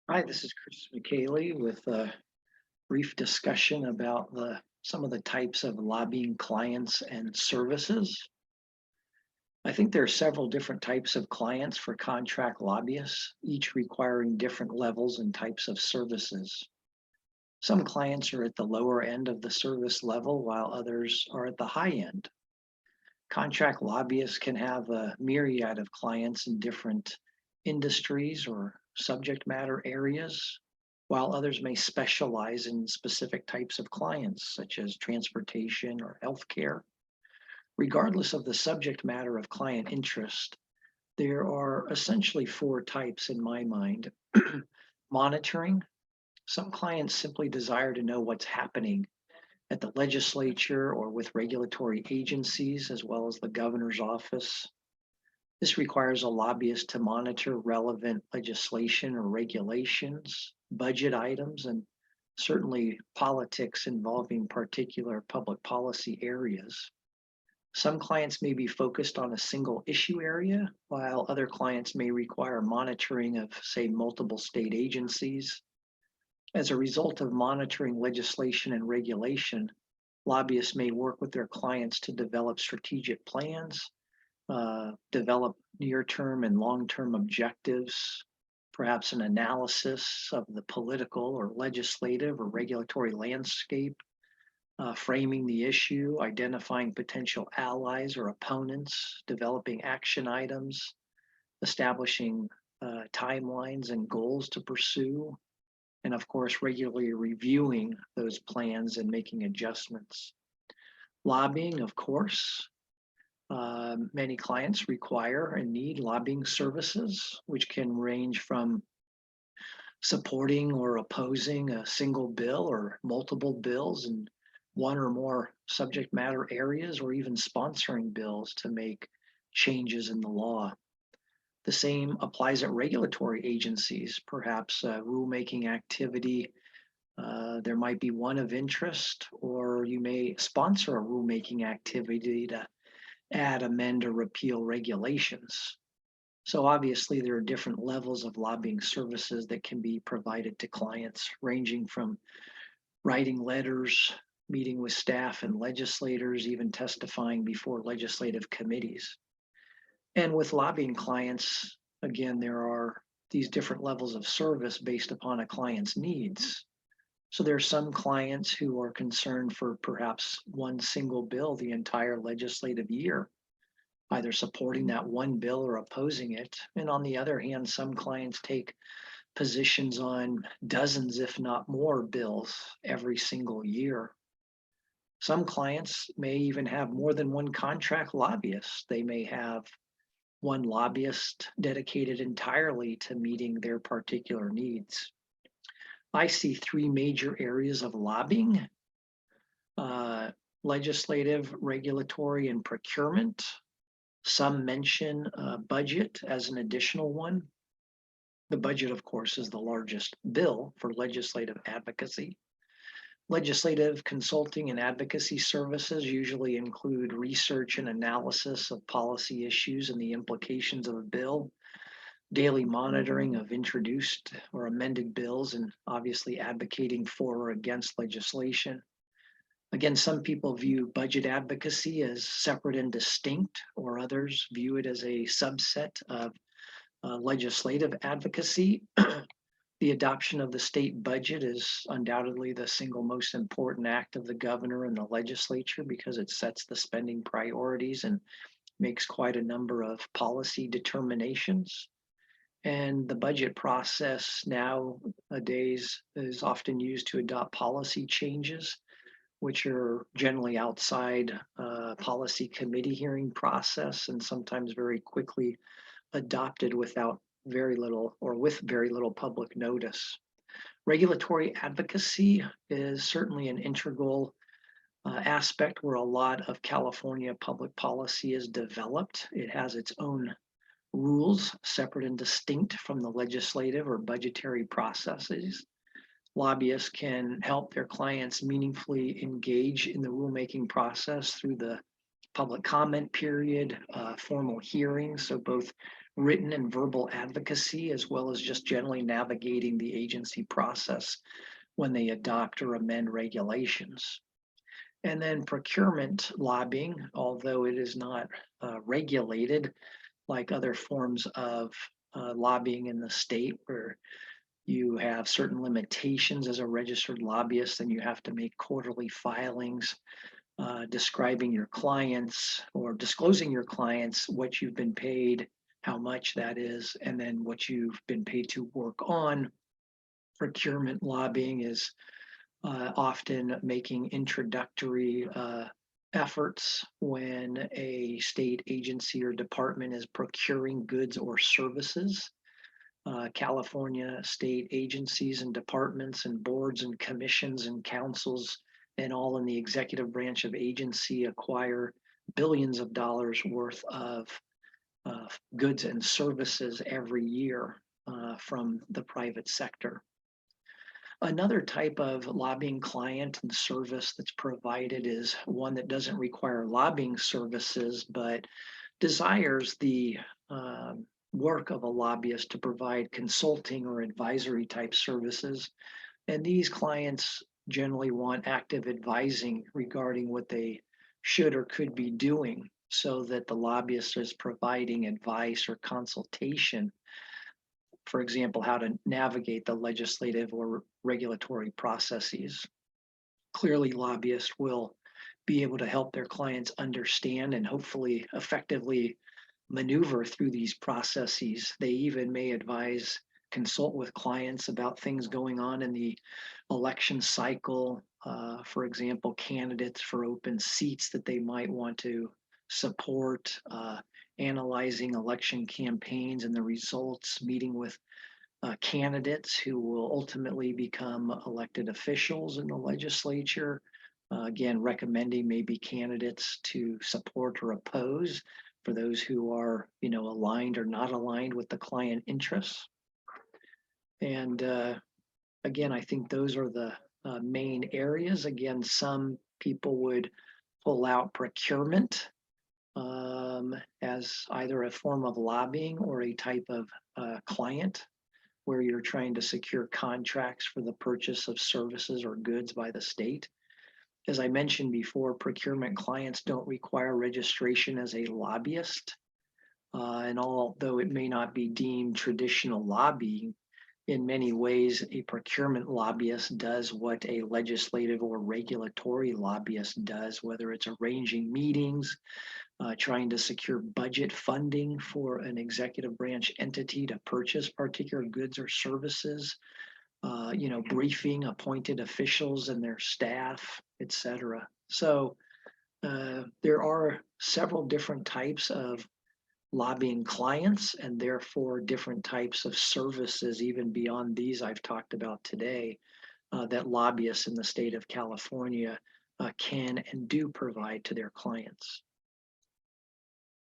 Hi, this is Chris McKaylee with a brief discussion about some of the types of lobbying clients and services. I think there are several different types of clients for contract lobbyists, each requiring different levels and types of services. Some clients are at the lower end of the service level, while others are at the high end. Contract lobbyists can have a myriad of clients in different industries or subject matter areas, while others may specialize in specific types of clients, such as transportation or healthcare. Regardless of the subject matter of client interest, there are essentially four types in my mind. Monitoring. Some clients simply desire to know what's happening at the legislature or with regulatory agencies, as well as the governor's office. This requires a lobbyist to monitor relevant legislation or regulations, budget items, and certainly politics involving particular public policy areas. Some clients may be focused on a single issue area, while other clients may require monitoring of, say, multiple state agencies. As a result of monitoring legislation and regulation, lobbyists may work with their clients to develop strategic plans, develop near-term and long-term objectives, perhaps an analysis of the political or legislative or regulatory landscape, framing the issue, identifying potential allies or opponents, developing action items, establishing timelines and goals to pursue, and of course, regularly reviewing those plans and making adjustments. Lobbying, of course, many clients require and need lobbying services, which can range from supporting or opposing a single bill or multiple bills in one or more subject matter areas, or even sponsoring bills to make changes in the law. The same applies at regulatory agencies, perhaps rulemaking activity. There might be one of interest, or you may sponsor a rulemaking activity to add, amend, or repeal regulations. So obviously there are different levels of lobbying services that can be provided to clients, ranging from writing letters, meeting with staff and legislators, even testifying before legislative committees. And with lobbying clients, again, there are these different levels of service based upon a client's needs. So there are some clients who are concerned for perhaps one single bill the entire legislative year, either supporting that one bill or opposing it. And on the other hand, some clients take positions on dozens, if not more, bills every single year. Some clients may even have more than one contract lobbyist. They may have one lobbyist dedicated entirely to meeting their particular needs. I see three major areas of lobbying: uh, legislative, regulatory, and procurement. Some mention budget as an additional one. The budget, of course, is the largest bill for legislative advocacy. Legislative consulting and advocacy services usually include research and analysis of policy issues and the implications of a bill, daily monitoring of introduced or amended bills, and obviously advocating for or against legislation. Again, some people view budget advocacy as separate and distinct, or others view it as a subset of legislative advocacy. The adoption of the state budget is undoubtedly the single most important act of the governor and the legislature, because it sets the spending priorities and makes quite a number of policy determinations. And the budget process nowadays is often used to adopt policy changes, which are generally outside policy committee hearing process and sometimes very quickly adopted without very little or with very little public notice. Regulatory advocacy is certainly an integral aspect where a lot of California public policy is developed. It has its own rules, separate and distinct from the legislative or budgetary processes. Lobbyists can help their clients meaningfully engage in the rulemaking process through the public comment period, formal hearings, so both written and verbal advocacy, as well as just generally navigating the agency process when they adopt or amend regulations. And then procurement lobbying, although it is not regulated like other forms of lobbying in the state, where you have certain limitations as a registered lobbyist, and you have to make quarterly filings describing your clients or disclosing your clients what you've been paid, how much that is, and then what you've been paid to work on. Procurement lobbying is often making introductory efforts when a state agency or department is procuring goods or services. California state agencies and departments and boards and commissions and councils and all in the executive branch of agency acquire billions of dollars worth of goods and services every year from the private sector. Another type of lobbying client and service that's provided is one that doesn't require lobbying services, but desires the work of a lobbyist to provide consulting or advisory type services. And these clients generally want active advising regarding what they should or could be doing, so that the lobbyist is providing advice or consultation, for example, how to navigate the legislative or regulatory processes. Clearly, lobbyists will be able to help their clients understand and hopefully effectively maneuver through these processes. They even may advise, consult with clients about things going on in the election cycle. For example, candidates for open seats that they might want to support, analyzing election campaigns and the results, meeting with candidates who will ultimately become elected officials in the legislature. Again, recommending maybe candidates to support or oppose for those who are, aligned or not aligned with the client interests. And again, I think those are the main areas. Again, some people would pull out procurement as either a form of lobbying or a type of client where you're trying to secure contracts for the purchase of services or goods by the state. As I mentioned before, procurement clients don't require registration as a lobbyist. And although it may not be deemed traditional lobbying, in many ways, a procurement lobbyist does what a legislative or regulatory lobbyist does, whether it's arranging meetings, trying to secure budget funding for an executive branch entity to purchase particular goods or services, briefing appointed officials and their staff, et cetera. So there are several different types of lobbying clients, and therefore different types of services, even beyond these I've talked about today, that lobbyists in the state of California can and do provide to their clients.